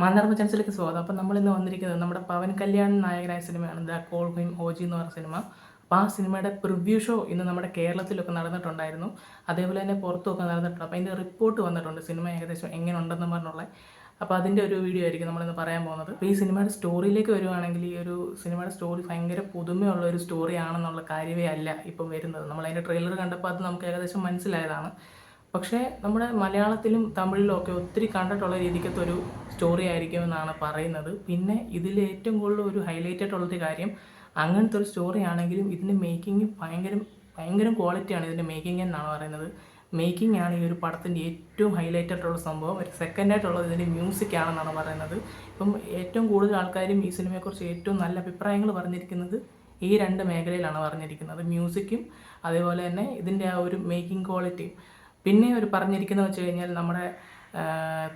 മാന്നാർ ചാൻസിലേക്ക് സ്വാഗതം. അപ്പം നമ്മളിന്ന് വന്നിരിക്കുന്നത് നമ്മുടെ പവൻ കല്യാൺ നായകനായ സിനിമയാണ് ദ കോൾ ഹിം ഓജി എന്ന് പറഞ്ഞ സിനിമ. അപ്പോൾ ആ സിനിമയുടെ പ്രിവ്യൂ ഷോ ഇന്ന് നമ്മുടെ കേരളത്തിലൊക്കെ നടന്നിട്ടുണ്ടായിരുന്നു. അതേപോലെ തന്നെ പുറത്തുമൊക്കെ നടന്നിട്ടുണ്ട്. അപ്പോൾ അതിൻ്റെ റിപ്പോർട്ട് വന്നിട്ടുണ്ട് സിനിമ ഏകദേശം എങ്ങനെ ഉണ്ടെന്ന് പറഞ്ഞുള്ള. അപ്പോൾ അതിൻ്റെ ഒരു വീഡിയോ ആയിരിക്കും നമ്മളിന്ന് പറയാൻ പോകുന്നത്. അപ്പോൾ ഈ സിനിമയുടെ സ്റ്റോറിയിലേക്ക് വരുവാണെങ്കിൽ ഈ ഒരു സിനിമയുടെ സ്റ്റോറി ഭയങ്കര പുതുമയുള്ള ഒരു സ്റ്റോറി ആണെന്നുള്ള കാര്യമേ അല്ല ഇപ്പം വരുന്നത്. നമ്മളതിൻ്റെ ട്രെയിലർ കണ്ടപ്പോൾ അത് നമുക്ക് ഏകദേശം മനസ്സിലായതാണ്. പക്ഷേ നമ്മുടെ മലയാളത്തിലും തമിഴിലും ഒക്കെ ഒത്തിരി കണ്ടിട്ടുള്ള രീതിക്കത്തെ ഒരു സ്റ്റോറി ആയിരിക്കുമെന്നാണ് പറയുന്നത്. പിന്നെ ഇതിൽ ഏറ്റവും കൂടുതൽ ഒരു ഹൈലൈറ്റ് ആയിട്ടുള്ളൊരു കാര്യം, അങ്ങനത്തെ ഒരു സ്റ്റോറി ആണെങ്കിലും ഇതിൻ്റെ മേക്കിംഗ് ഭയങ്കര ക്വാളിറ്റിയാണ് ഇതിൻ്റെ മേക്കിംഗ് എന്നാണ് പറയുന്നത്. മേക്കിംഗ് ആണ് ഈ ഒരു പടത്തിൻ്റെ ഏറ്റവും ഹൈലൈറ്റ് ആയിട്ടുള്ള സംഭവം. ഒരു സെക്കൻഡായിട്ടുള്ളത് ഇതിൻ്റെ മ്യൂസിക് ആണെന്നാണ് പറയുന്നത്. ഇപ്പം ഏറ്റവും കൂടുതൽ ആൾക്കാരും ഈ സിനിമയെക്കുറിച്ച് ഏറ്റവും നല്ല അഭിപ്രായങ്ങൾ പറഞ്ഞിരിക്കുന്നത് ഈ രണ്ട് മേഖലയിലാണ് പറഞ്ഞിരിക്കുന്നത്. മ്യൂസിക്കും അതേപോലെ തന്നെ ഇതിൻ്റെ ആ ഒരു മേക്കിംഗ് ക്വാളിറ്റിയും. പിന്നെ ഒരു പറഞ്ഞിരിക്കുന്നത് വെച്ച് കഴിഞ്ഞാൽ നമ്മുടെ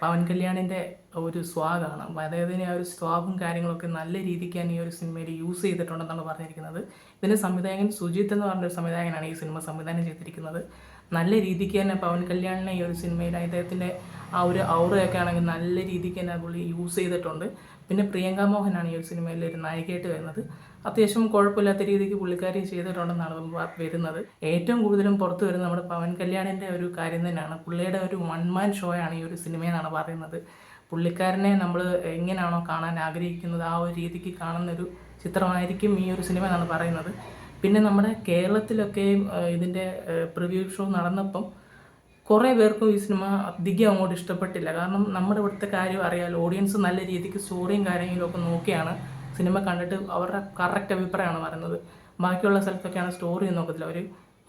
പവൻ കല്യാണിൻ്റെ ഒരു സ്വാഗാണ്. അതായത് ആ ഒരു സ്വാഗും കാര്യങ്ങളൊക്കെ നല്ല രീതിക്ക് തന്നെ ഈ ഒരു സിനിമയിൽ യൂസ് ചെയ്തിട്ടുണ്ടെന്നാണ് പറഞ്ഞിരിക്കുന്നത്. ഇതിൻ്റെ സംവിധായകൻ സുജിത്ത് എന്ന് പറഞ്ഞൊരു സംവിധായകനാണ് ഈ സിനിമ സംവിധാനം ചെയ്തിരിക്കുന്നത്. നല്ല രീതിക്ക് തന്നെ പവൻ കല്യാണിനെ ഈ ഒരു സിനിമയിൽ അദ്ദേഹത്തിൻ്റെ ആ ഒരു ഔറയൊക്കെ ആണെങ്കിൽ നല്ല രീതിക്ക് തന്നെ പുള്ളി യൂസ് ചെയ്തിട്ടുണ്ട്. പിന്നെ പ്രിയങ്ക മോഹനാണ് ഈ ഒരു സിനിമയിൽ ഒരു നായികയായിട്ട് വരുന്നത്. അത്യാവശ്യം കുഴപ്പമില്ലാത്ത രീതിക്ക് പുള്ളിക്കാരി ചെയ്തിട്ടുണ്ടെന്നാണ് വരുന്നത്. ഏറ്റവും കൂടുതലും പുറത്ത് വരുന്നത് നമ്മുടെ പവൻ കല്യാണിൻ്റെ ഒരു കാര്യം തന്നെയാണ്. പുള്ളിയുടെ ഒരു വൺ മാൻ ഷോ ആണ് ഈ ഒരു സിനിമയെന്നാണ് പറയുന്നത്. പുള്ളിക്കാരനെ നമ്മൾ എങ്ങനെയാണോ കാണാൻ ആഗ്രഹിക്കുന്നത് ആ ഒരു രീതിക്ക് കാണുന്നൊരു ചിത്രമായിരിക്കും ഈ ഒരു സിനിമ എന്നാണ് പറയുന്നത്. പിന്നെ നമ്മുടെ കേരളത്തിലൊക്കെയും ഇതിൻ്റെ പ്രിവ്യൂ ഷോ നടന്നപ്പം കുറേ പേർക്കും ഈ സിനിമ അധികം അങ്ങോട്ട് ഇഷ്ടപ്പെട്ടില്ല. കാരണം നമ്മുടെ ഇവിടുത്തെ കാര്യം അറിയാമല്ലോ, ഓഡിയൻസ് നല്ല രീതിക്ക് സ്റ്റോറിയും കാര്യങ്ങളും ഒക്കെ നോക്കിയാണ് സിനിമ കണ്ടിട്ട് അവരുടെ കറക്റ്റ് അഭിപ്രായമാണ് പറയുന്നത്. ബാക്കിയുള്ള സ്ഥലത്തൊക്കെയാണ് സ്റ്റോറി ഒന്നും നോക്കത്തില്ല. ഒരു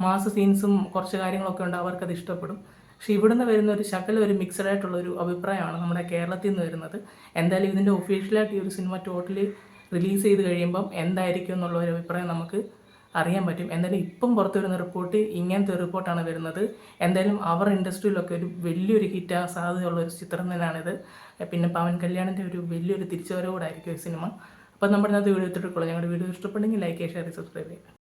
മാസ് സീൻസും കുറച്ച് കാര്യങ്ങളൊക്കെ ഉണ്ട്, അവർക്കത് ഇഷ്ടപ്പെടും. പക്ഷേ ഇവിടുന്ന് വരുന്ന ഒരു ശകലം ഒരു മിക്സഡ് ആയിട്ടുള്ളൊരു അഭിപ്രായമാണ് നമ്മുടെ കേരളത്തിൽ നിന്ന് വരുന്നത്. എന്തായാലും ഇതിൻ്റെ ഒഫീഷ്യലായിട്ട് ഈ ഒരു സിനിമ ടോട്ടലി റിലീസ് ചെയ്ത് കഴിയുമ്പം എന്തായിരിക്കും എന്നുള്ള ഒരു അഭിപ്രായം നമുക്ക് അറിയാൻ പറ്റും. എന്തായാലും ഇപ്പം പുറത്തു വരുന്ന റിപ്പോർട്ട് ഇങ്ങനത്തെ ഒരു റിപ്പോർട്ടാണ് വരുന്നത്. എന്തായാലും അവർ ഇൻഡസ്ട്രിയിലൊക്കെ ഒരു വലിയൊരു ഹിറ്റാകാൻ സാധ്യതയുള്ള ഒരു ചിത്രം തന്നെയാണിത്. പിന്നെ പവൻ കല്യാണിൻ്റെ ഒരു വലിയൊരു തിരിച്ചുവരവോടായിരിക്കും ഈ സിനിമ. അപ്പോൾ നമ്മുടെ ഇന്നത്തെ വീഡിയോ ഇട്ടിട്ടുള്ളൂ. ഞങ്ങളുടെ വീഡിയോ ഇഷ്ടപ്പെട്ടെങ്കിൽ ലൈക്ക് ചെയ്യുക, ഷെയർ, സബ്സ്ക്രൈബ് ചെയ്യുക.